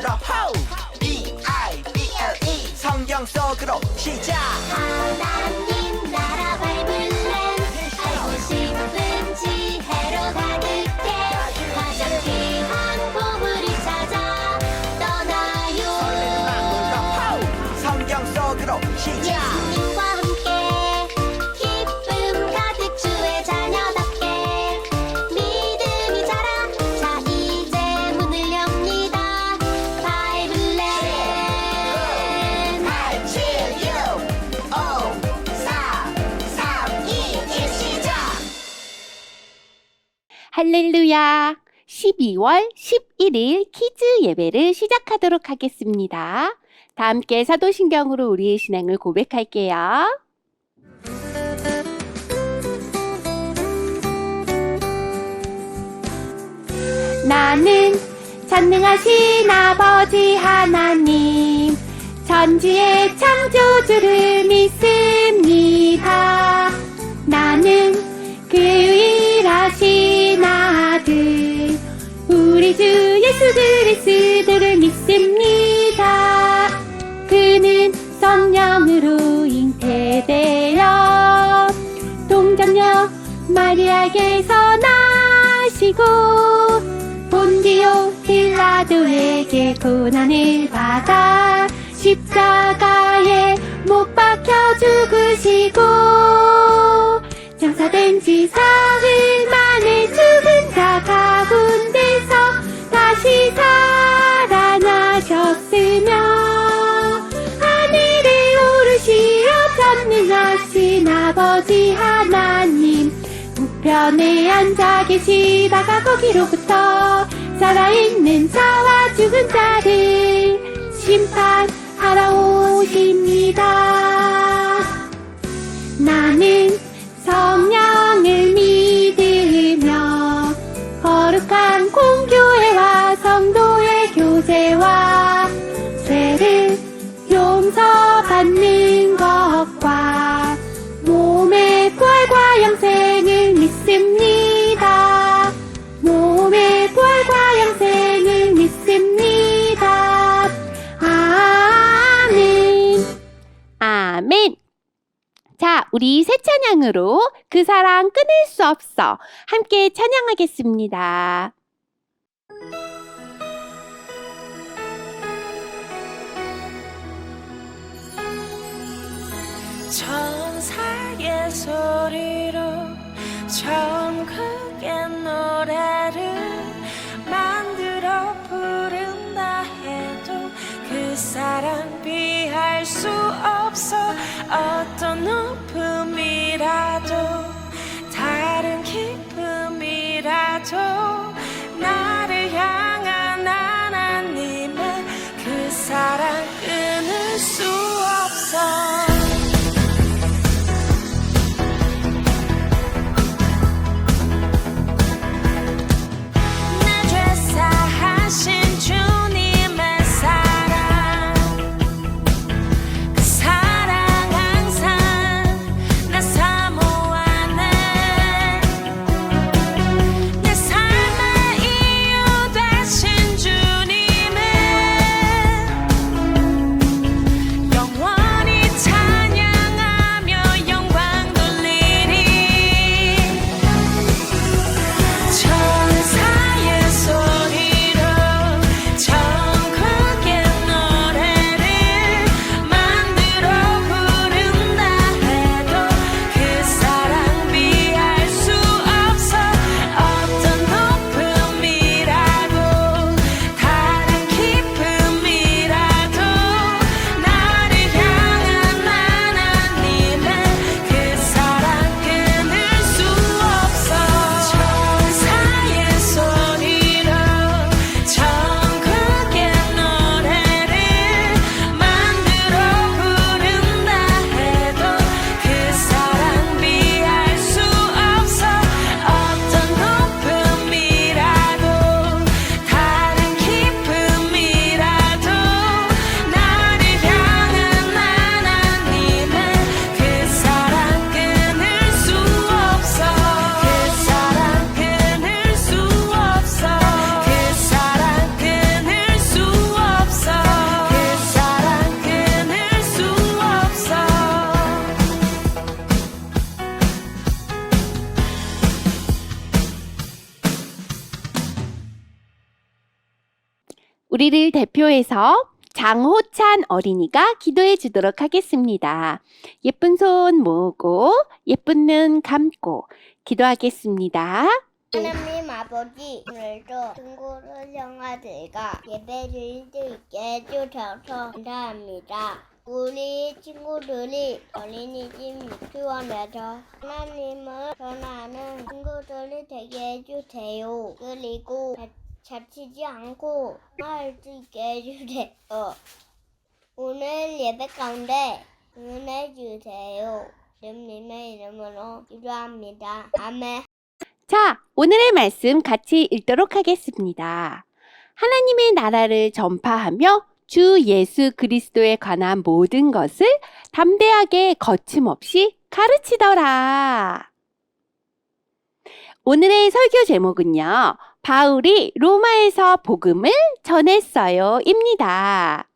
마음으로 B-I-B-L-E 성경 속으로 시작. 하나님 나라 바이블은 알고 싶은 지혜로 가득해 가장 귀한 보물을 찾아 떠나요. 성경 속으로 시작. 예수님과 함께 기쁨 가득 주의 자녀답게 믿음이 자라. 자 이제 문을 엽니다. 바이블랜 8, 7, 6, 5, 4, 3, 2, 1 시작. 할렐루야! 12월 11일 키즈 예배를 시작하도록 하겠습니다. 다 함께 사도신경으로 우리의 신앙을 고백할게요. 나는 전능하신 아버지 하나님 천지의 창조주를 믿습니다. 나는 그 유일하신 아들 우리 주 예수 그리스도를 믿습니다. 그는 성령으로 잉태되어 동정녀 마리아에게서 나시고 본디오 빌라도에게 고난을 받아 십자가에 못 박혀 죽으시고 장사된 지 사흘 만에 죽은 자 가운데서 다시 살아나셨으며 하늘에 오르시어 전능하신 아버지 하나님 우편에 앉아 계시다가 거기로부터 살아있는 자와 죽은 자를 심판하러 오십니다. 나는 성령을 믿으며 거룩한 공교회와 성도의 교제와 죄를 용서받는 것과 몸의 부활과 영생을 믿습니다. 몸의 부활과 영생을 믿습니다. 아멘. 아멘. 자, 우리 새 찬양으로 그 사랑 끊을 수 없어 함께 찬양하겠습니다. 천사의 소리로 천국의 노래를 만들어 부른다 해도 그 사랑 비할 수 없어. 어떤 높음이라도 다른 기쁨이라도 나를 향한 하나님의 그 사랑 끊을 수 없어. 우리를 대표해서 장호찬 어린이가 기도해 주도록 하겠습니다. 예쁜 손 모으고 예쁜 눈 감고 기도하겠습니다. 하나님 아버지, 오늘도 친구들 형아들과 예배 드릴 수 있게 해주셔서 감사합니다. 우리 친구들이 어린이집 유치원에서 하나님을 전하는 친구들이 되게 해주세요. 그리고 다치지 않고 할 수 있게 해주세요. 오늘 예배 가운데 응원해 주세요. 주님의 이름으로 기도합니다. 아멘. 자, 오늘의 말씀 같이 읽도록 하겠습니다. 하나님의 나라를 전파하며 주 예수 그리스도에 관한 모든 것을 담대하게 거침없이 가르치더라. 오늘의 설교 제목은요, 바울이 로마에서 복음을 전했어요 입니다.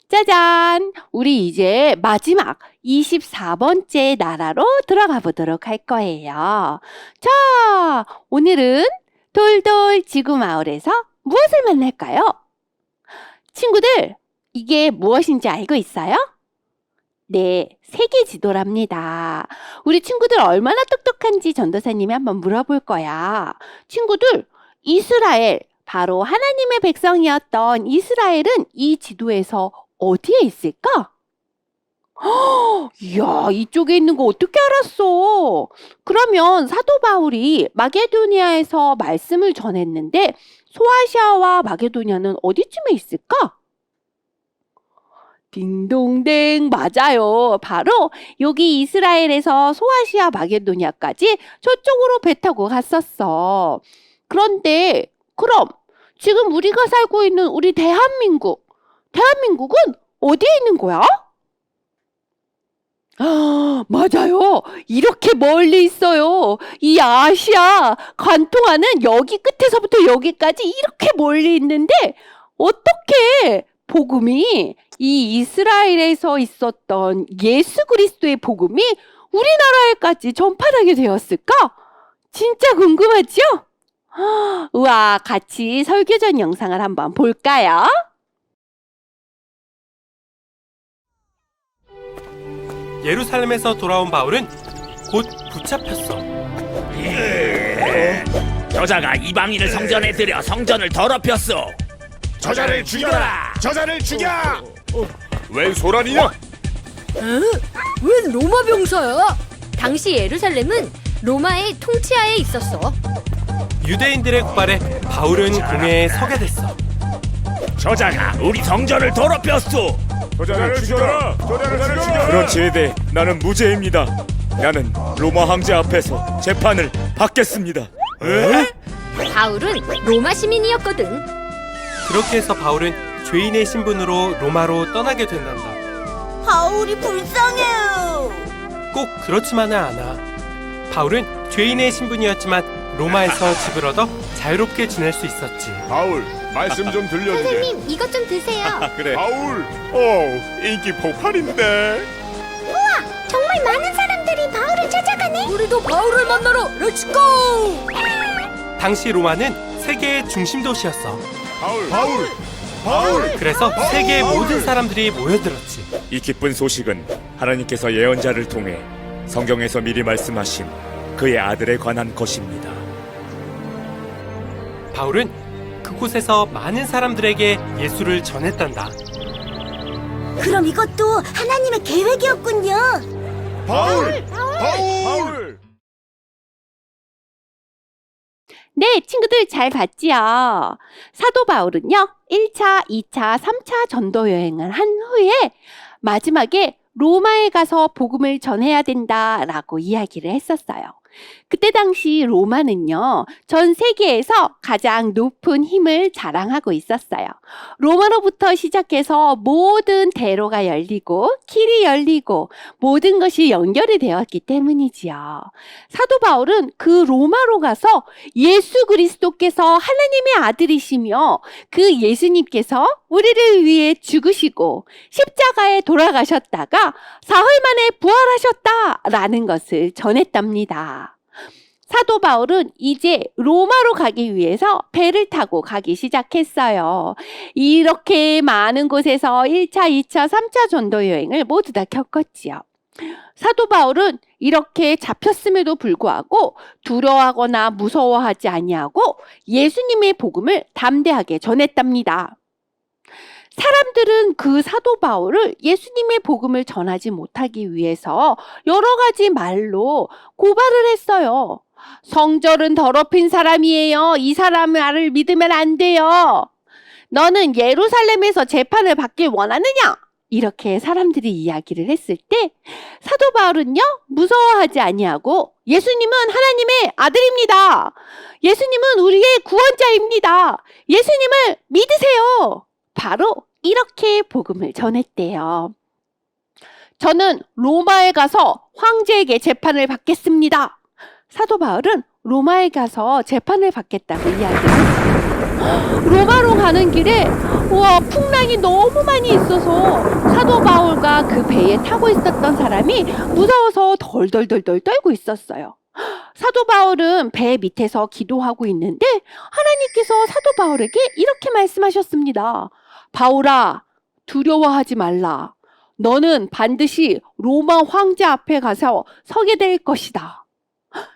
짜잔! 우리 이제 마지막 24번째 나라로 들어가 보도록 할 거예요. 자, 오늘은 돌돌 지구 마을에서 무엇을 만날까요? 친구들, 이게 무엇인지 알고 있어요? 네, 세계 지도랍니다. 우리 친구들 얼마나 똑똑한지 전도사님이 한번 물어볼 거야. 친구들, 이스라엘, 바로 하나님의 백성이었던 이스라엘은 이 지도에서 어디에 있을까? 이야, 이쪽에 있는 거 어떻게 알았어? 그러면 사도 바울이 마게도니아에서 말씀을 전했는데 소아시아와 마게도니아는 어디쯤에 있을까? 딩동댕, 맞아요. 바로 여기 이스라엘에서 소아시아 마게도니아까지 저쪽으로 배 타고 갔었어. 그런데 그럼 지금 우리가 살고 있는 우리 대한민국은 어디에 있는 거야? 맞아요. 이렇게 멀리 있어요. 이 아시아 관통하는 여기 끝에서부터 여기까지 이렇게 멀리 있는데 어떻게 복음이 이 이스라엘에서 있었던 예수 그리스도의 복음이 우리나라에까지 전파되게 되었을까? 진짜 궁금하죠? 우와, 같이 설교전 영상을 한번 볼까요? 예루살렘에서 돌아온 바울은 곧 붙잡혔어. 저자가 이방인을 성전에 들여 성전을 더럽혔어. 저자를 죽여라! 저자를 죽여! 웬 소란이냐? 웬 로마 병사야? 당시 예루살렘은 로마의 통치하에 있었어. 유대인들의 고발에 바울은 공회에 서게 됐어. 저자가 우리 성전을 더럽혔어. 저자를 죽여라! 저자를 죽여라! 그런 죄에 대해 나는 무죄입니다. 나는 로마 황제 앞에서 재판을 받겠습니다. 바울은 로마 시민이었거든. 그렇게 해서 바울은 죄인의 신분으로 로마로 떠나게 된단다. 바울이 불쌍해요. 꼭 그렇지만은 않아. 바울은 죄인의 신분이었지만 로마에서 집을 얻어 자유롭게 지낼 수 있었지. 바울, 말씀 좀 들려주게. 선생님, 이것 좀 드세요. 그래. 바울, 인기 폭발인데. 정말 많은 사람들이 바울을 찾아가네. 우리도 바울을 만나러 렛츠고! 당시 로마는 세계의 중심 도시였어. 바울. 그래서 세계의 모든 사람들이 모여들었지. 이 기쁜 소식은 하나님께서 예언자를 통해 성경에서 미리 말씀하신 그의 아들에 관한 것입니다. 바울은 그곳에서 많은 사람들에게 예수를 전했단다. 그럼 이것도 하나님의 계획이었군요. 바울. 네, 친구들 잘 봤지요? 사도 바울은요, 1차, 2차, 3차 전도 여행을 한 후에 마지막에 로마에 가서 복음을 전해야 된다라고 이야기를 했었어요. 그때 당시 로마는요, 전 세계에서 가장 높은 힘을 자랑하고 있었어요. 로마로부터 시작해서 모든 대로가 열리고 길이 열리고 모든 것이 연결이 되었기 때문이지요. 사도 바울은 그 로마로 가서 예수 그리스도께서 하나님의 아들이시며 그 예수님께서 우리를 위해 죽으시고 십자가에 돌아가셨다가 사흘 만에 부활하셨다라는 것을 전했답니다. 사도 바울은 이제 로마로 가기 위해서 배를 타고 가기 시작했어요. 이렇게 많은 곳에서 1차, 2차, 3차 전도 여행을 모두 다 겪었지요. 사도 바울은 이렇게 잡혔음에도 불구하고 두려워하거나 무서워하지 아니하고 예수님의 복음을 담대하게 전했답니다. 사람들은 그 사도 바울을 예수님의 복음을 전하지 못하기 위해서 여러 가지 말로 고발을 했어요. 성절은 더럽힌 사람이에요. 이 사람 말을 믿으면 안 돼요. 너는 예루살렘에서 재판을 받길 원하느냐? 이렇게 사람들이 이야기를 했을 때 사도 바울은요, 무서워하지 아니하고 예수님은 하나님의 아들입니다. 예수님은 우리의 구원자입니다. 예수님을 믿으세요. 바로 이렇게 복음을 전했대요. 저는 로마에 가서 황제에게 재판을 받겠습니다. 사도 바울은 로마에 가서 재판을 받겠다고 이야기를 했어요. 로마로 가는 길에 풍랑이 너무 많이 있어서 사도 바울과 그 배에 타고 있었던 사람이 무서워서 덜덜덜덜 떨고 있었어요. 사도 바울은 배 밑에서 기도하고 있는데 하나님께서 사도 바울에게 이렇게 말씀하셨습니다. 바울아, 두려워하지 말라. 너는 반드시 로마 황제 앞에 가서 서게 될 것이다.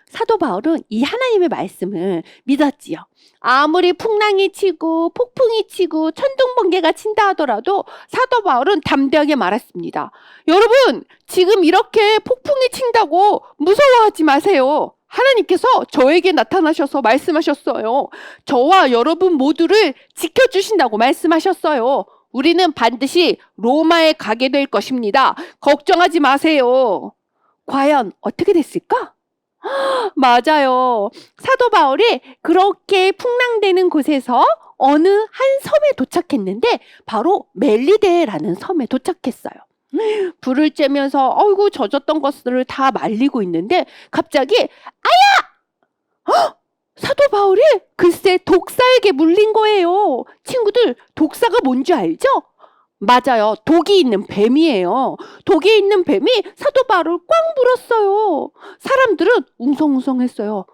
사도 바울은 이 하나님의 말씀을 믿었지요. 아무리 풍랑이 치고 폭풍이 치고 천둥번개가 친다 하더라도 사도 바울은 담대하게 말했습니다. 여러분, 지금 이렇게 폭풍이 친다고 무서워하지 마세요. 하나님께서 저에게 나타나셔서 말씀하셨어요. 저와 여러분 모두를 지켜주신다고 말씀하셨어요. 우리는 반드시 로마에 가게 될 것입니다. 걱정하지 마세요. 과연 어떻게 됐을까? 맞아요. 사도 바울이 그렇게 풍랑되는 곳에서 어느 한 섬에 도착했는데 바로 멜리데라는 섬에 도착했어요. 불을 쬐면서 어이구 젖었던 것들을 다 말리고 있는데 갑자기 아야! 사도 바울이 글쎄 독사에게 물린 거예요. 친구들, 독사가 뭔지 알죠? 맞아요. 독이 있는 뱀이에요. 독이 있는 뱀이 사도 바울을 꽉 물었어요. 사람들은 웅성웅성했어요.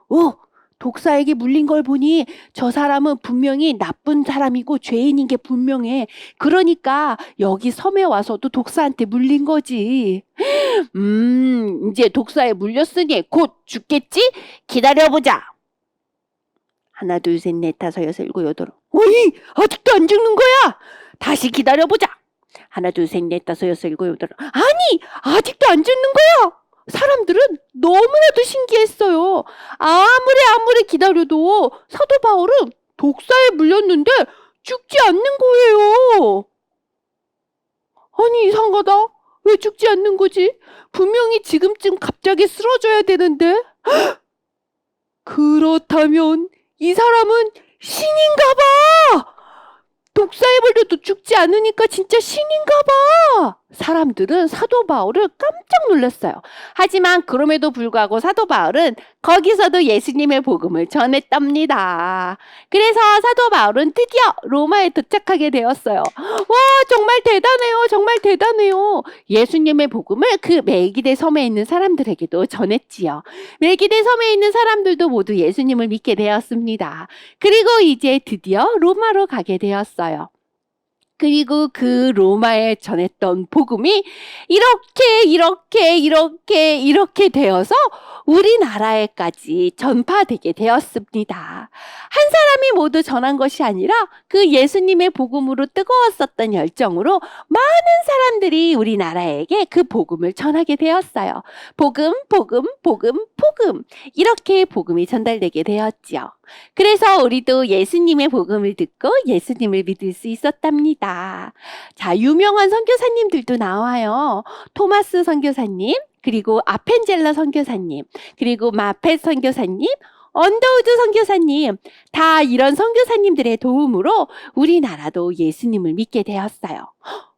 독사에게 물린 걸 보니 저 사람은 분명히 나쁜 사람이고 죄인인 게 분명해. 그러니까 여기 섬에 와서도 독사한테 물린 거지. 이제 독사에 물렸으니 곧 죽겠지? 기다려보자. 하나, 둘, 셋, 넷, 다섯, 여섯, 일곱, 여덟. 어이, 아직도 안 죽는 거야? 다시 기다려보자. 하나, 둘, 셋, 넷, 다섯, 여섯, 일곱, 여덟. 아니, 아직도 안 죽는 거야. 사람들은 너무나도 신기했어요. 아무리 기다려도 사도 바울은 독사에 물렸는데 죽지 않는 거예요. 아니, 이상하다. 왜 죽지 않는 거지? 분명히 지금쯤 갑자기 쓰러져야 되는데. 그렇다면 이 사람은 신인가 봐. 독사에 물려도 죽지 않으니까 진짜 신인가 봐. 사람들은 사도 바울을 깜짝 놀랐어요. 하지만 그럼에도 불구하고 사도 바울은 거기서도 예수님의 복음을 전했답니다. 그래서 사도 바울은 드디어 로마에 도착하게 되었어요. 와, 정말 대단해요. 정말 대단해요. 예수님의 복음을 그 멜기데 섬에 있는 사람들에게도 전했지요. 멜기데 섬에 있는 사람들도 모두 예수님을 믿게 되었습니다. 그리고 이제 드디어 로마로 가게 되었어요. 그리고 그 로마에 전했던 복음이 이렇게 되어서 우리나라에까지 전파되게 되었습니다. 한 사람이 모두 전한 것이 아니라 그 예수님의 복음으로 뜨거웠었던 열정으로 많은 사람들이 우리나라에게 그 복음을 전하게 되었어요. 복음. 이렇게 복음이 전달되게 되었지요. 그래서 우리도 예수님의 복음을 듣고 예수님을 믿을 수 있었답니다. 자, 유명한 선교사님들도 나와요. 토마스 선교사님, 그리고 아펜젤러 선교사님, 그리고 마펫 선교사님, 언더우드 선교사님, 다 이런 선교사님들의 도움으로 우리나라도 예수님을 믿게 되었어요.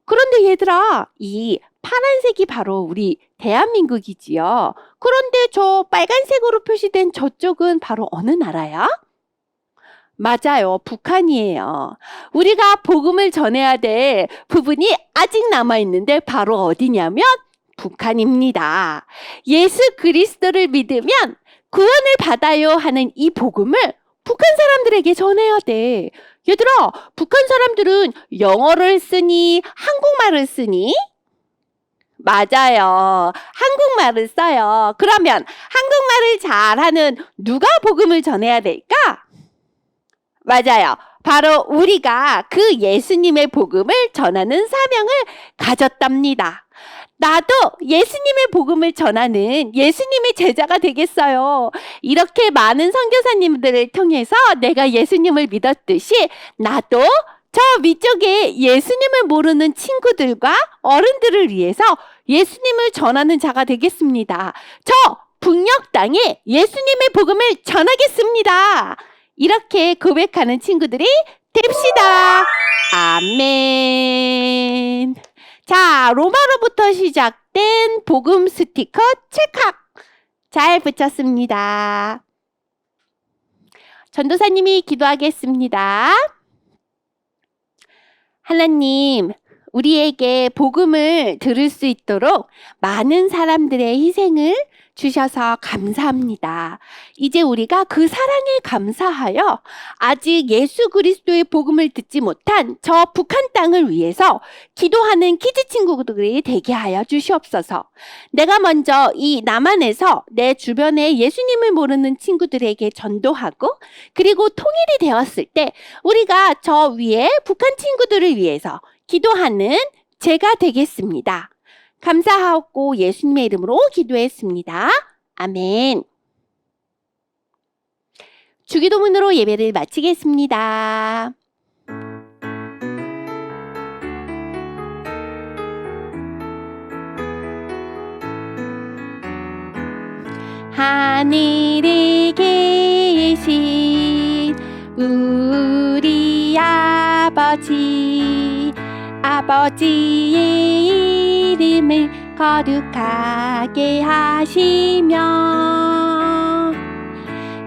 그런데 얘들아, 이 파란색이 바로 우리 대한민국이지요. 그런데 저 빨간색으로 표시된 저쪽은 바로 어느 나라야? 맞아요. 북한이에요. 우리가 복음을 전해야 될 부분이 아직 남아있는데 바로 어디냐면 북한입니다. 예수 그리스도를 믿으면 구원을 받아요 하는 이 복음을 북한 사람들에게 전해야 돼. 얘들아, 북한 사람들은 영어를 쓰니 한국말을 쓰니? 맞아요. 한국말을 써요. 그러면 한국말을 잘하는 누가 복음을 전해야 될까? 맞아요. 바로 우리가 그 예수님의 복음을 전하는 사명을 가졌답니다. 나도 예수님의 복음을 전하는 예수님의 제자가 되겠어요. 이렇게 많은 선교사님들을 통해서 내가 예수님을 믿었듯이 나도 저 위쪽에 예수님을 모르는 친구들과 어른들을 위해서 예수님을 전하는 자가 되겠습니다. 저 북녘 땅에 예수님의 복음을 전하겠습니다. 이렇게 고백하는 친구들이 됩시다. 아멘. 자, 로마로부터 시작된 복음 스티커 찰칵 잘 붙였습니다. 전도사님이 기도하겠습니다. 하나님, 우리에게 복음을 들을 수 있도록 많은 사람들의 희생을 주셔서 감사합니다. 이제 우리가 그 사랑에 감사하여 아직 예수 그리스도의 복음을 듣지 못한 저 북한 땅을 위해서 기도하는 키즈 친구들이 되게 하여 주시옵소서. 내가 먼저 이 남한에서 내 주변에 예수님을 모르는 친구들에게 전도하고 그리고 통일이 되었을 때 우리가 저 위에 북한 친구들을 위해서 기도하는 제가 되겠습니다. 감사하고 예수님의 이름으로 기도했습니다. 아멘. 주기도문으로 예배를 마치겠습니다. 하늘에 계신 우리 아버지의 이름을 거룩하게 하시며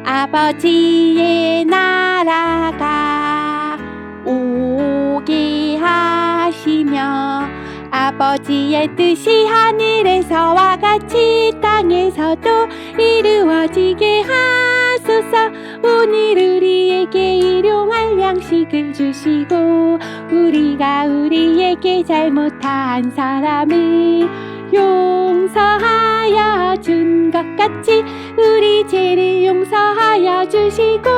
아버지의 나라가 오게 하시며 아버지의 뜻이 하늘에서와 같이 땅에서도 이루어지게 하소서. 오늘 우리에게 일용할 양식을 주시고 우리가 우리에게 잘못한 사람을 용서하여 준 것 같이 우리 죄를 용서하여 주시고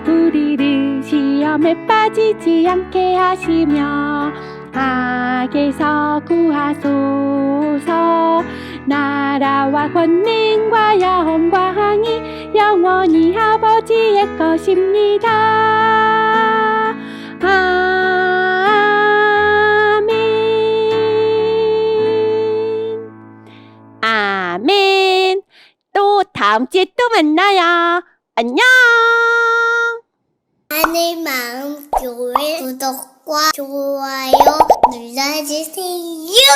우리를 시험에 빠지지 않게 하시며 악에서 구하소서. 나라와 권능과 영광이 영원히 아버지의 것입니다. 아멘. 아멘. 또 다음 주에 또 만나요. 안녕. 하늘마음교회 구독과 좋아요 눌러주세요.